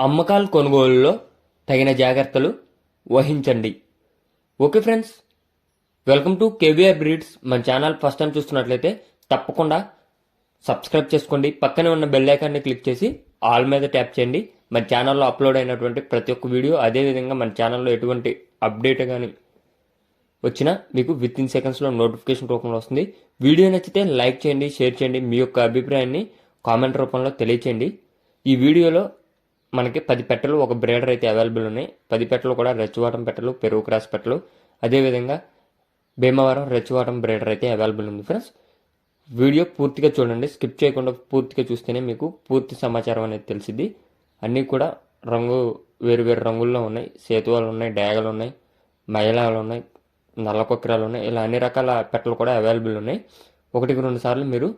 అమ్మకాలు కొనుగోలులో తగిన జాగ్రత్తలు వహించండి. Okay friends, welcome to KVR breeds. మన ఛానల్ ఫస్ట్ టైం చూస్తున్నట్లయితే తప్పకుండా సబ్స్క్రైబ్ చేసుకోండి. పక్కనే ఉన్న బెల్ ఐకాన్ని క్లిక్ చేసి ఆల్ మీద ట్యాప్ చేయండి. మన ఛానల్లో అప్లోడ్ అయినటువంటి ప్రతి ఒక్క వీడియో, అదేవిధంగా మన ఛానల్లో ఎటువంటి అప్డేట్ కానీ వచ్చినా మీకు విత్ ఇన్ సెకండ్స్లో నోటిఫికేషన్ రూపంలో వస్తుంది. వీడియో నచ్చితే లైక్ చేయండి, షేర్ చేయండి, మీ యొక్క అభిప్రాయాన్ని కామెంట్ రూపంలో తెలియచేయండి. ఈ వీడియోలో మనకి 10 పెట్టలు, ఒక బ్రేడర్ అయితే అవైలబుల్ ఉన్నాయి. 10 పెట్టలు కూడా రెచ్చవాటం పెట్టలు, పెరుగు క్రాస్ పెట్టలు, అదేవిధంగా భీమవరం రెచ్చవాటం బ్రేడర్ అయితే అవైలబుల్ ఉంది. ఫ్రెండ్స్, వీడియో పూర్తిగా చూడండి, స్కిప్ చేయకుండా పూర్తిగా చూస్తేనే మీకు పూర్తి సమాచారం అనేది తెలిసిద్ది. అన్నీ కూడా వేరు వేరు రంగుల్లో ఉన్నాయి. సేతువాలు ఉన్నాయి, డేగలు ఉన్నాయి, మహిళలు ఉన్నాయి, నల్ల కొక్కిరాలు ఉన్నాయి. ఇలా అన్ని రకాల పెట్టలు కూడా అవైలబుల్ ఉన్నాయి. 1-2 సార్లు మీరు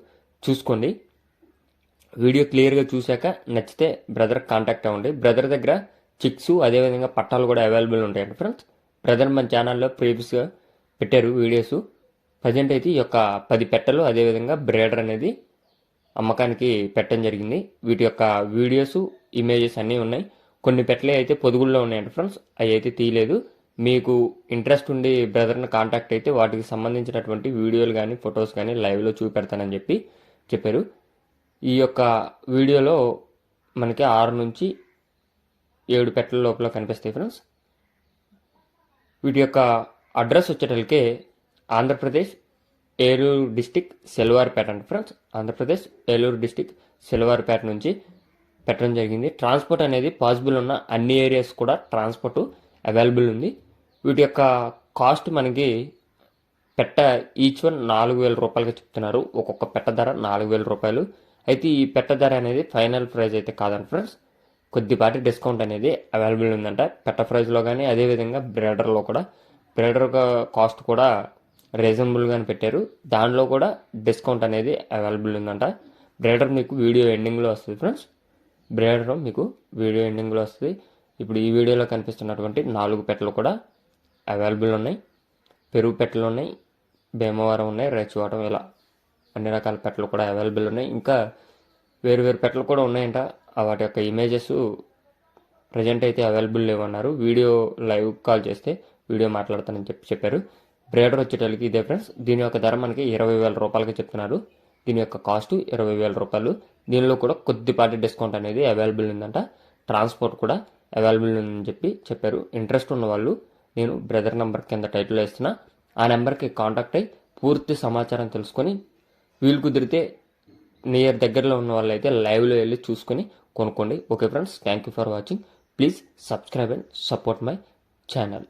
చూసుకోండి. వీడియో క్లియర్గా చూశాక నచ్చితే బ్రదర్ కాంటాక్ట్ అవ్వండి. బ్రదర్ దగ్గర చిక్స్, అదేవిధంగా పట్టాలు కూడా అవైలబుల్ ఉంటాయండి. ఫ్రెండ్స్, బ్రదర్ మన ఛానల్లో ప్రీవియస్గా పెట్టారు వీడియోస్. ప్రజెంట్ అయితే ఈ యొక్క 10 పెట్టలు, అదేవిధంగా బ్రేడర్ అనేది అమ్మకానికి పెట్టడం జరిగింది. వీటి యొక్క వీడియోస్, ఇమేజెస్ అన్నీ ఉన్నాయి. కొన్ని పెట్టలే అయితే పొదుగుల్లో ఉన్నాయండి ఫ్రెండ్స్, అవి అయితే తీయలేదు. మీకు ఇంట్రెస్ట్ ఉండి బ్రదర్ని కాంటాక్ట్ అయితే వాటికి సంబంధించినటువంటి వీడియోలు కానీ ఫొటోస్ కానీ లైవ్లో చూపెడతానని చెప్పారు. ఈ యొక్క వీడియోలో మనకి 6 నుంచి 7 పెట్టల లోపల కనిపిస్తాయి ఫ్రెండ్స్. వీటి యొక్క అడ్రస్ వచ్చేటప్పటికే ఆంధ్రప్రదేశ్ ఏలూరు డిస్టిక్ సెల్వార్పేట అండి ఫ్రెండ్స్. ఆంధ్రప్రదేశ్ ఏలూరు డిస్టిక్ సెల్వార్పేట నుంచి పెట్టడం జరిగింది. ట్రాన్స్పోర్ట్ అనేది పాసిబుల్ ఉన్న అన్ని ఏరియాస్ కూడా ట్రాన్స్పోర్ట్ అవైలబుల్ ఉంది. వీటి యొక్క కాస్ట్ మనకి పెట్ట ఈచ్ వన్ 4,000 రూపాయలుగా చెప్తున్నారు. ఒక్కొక్క పెట్ట ధర 4,000 రూపాయలు. అయితే ఈ పెట్ట ధర అనేది ఫైనల్ ప్రైస్ అయితే కాదండి ఫ్రెండ్స్, కొద్దిపాటి డిస్కౌంట్ అనేది అవైలబుల్ ఉందంట పెట్ట ప్రైస్లో కానీ, అదేవిధంగా బ్రేడర్లో కూడా. బ్రేడర్ కాస్ట్ కూడా రీజనబుల్గానే పెట్టారు, దానిలో కూడా డిస్కౌంట్ అనేది అవైలబుల్ ఉందంట. బ్రేడర్ మీకు వీడియో ఎండింగ్లో వస్తుంది ఫ్రెండ్స్. బ్రేడర్ మీకు వీడియో ఎండింగ్లో వస్తుంది. ఇప్పుడు ఈ వీడియోలో కనిపిస్తున్నటువంటి 4 పెట్టలు కూడా అవైలబుల్ ఉన్నాయి. పెరుగు పెట్టలు ఉన్నాయి, భీమవరం ఉన్నాయి, రెచ్చవాటం, ఇలా అన్ని రకాల పెట్టలు కూడా అవైలబుల్ ఉన్నాయి. ఇంకా వేరు వేరు పెట్టలు కూడా ఉన్నాయంట. వాటి యొక్క ఇమేజెస్ ప్రజెంట్ అయితే అవైలబుల్ లేవన్నారు. వీడియో లైవ్ కాల్ చేస్తే వీడియో మాట్లాడతానని చెప్పారు. బ్రేడర్ వచ్చేటోళ్ళకి ఇదే ఫ్రెండ్స్. దీని యొక్క ధర మనకి 20,000 రూపాయలకి చెప్తున్నారు. దీని యొక్క కాస్ట్ 20,000 రూపాయలు. దీనిలో కూడా కొద్దిపాటి డిస్కౌంట్ అనేది అవైలబుల్ ఉందంట. ట్రాన్స్పోర్ట్ కూడా అవైలబుల్ ఉందని చెప్పారు. ఇంట్రెస్ట్ ఉన్న వాళ్ళు నేను బ్రదర్ నెంబర్ కింద టైటిల్లో ఇస్తున్నా, ఆ నెంబర్కి కాంటాక్ట్ అయ్యి పూర్తి సమాచారం తెలుసుకొని, వీలు కుదిరితే నియర్ దగ్గరలో ఉన్న వాళ్ళు అయితే లైవ్లో వెళ్ళి చూసుకొని కొనుక్కోండి. Okay friends, thank you for watching. Please subscribe and support my channel.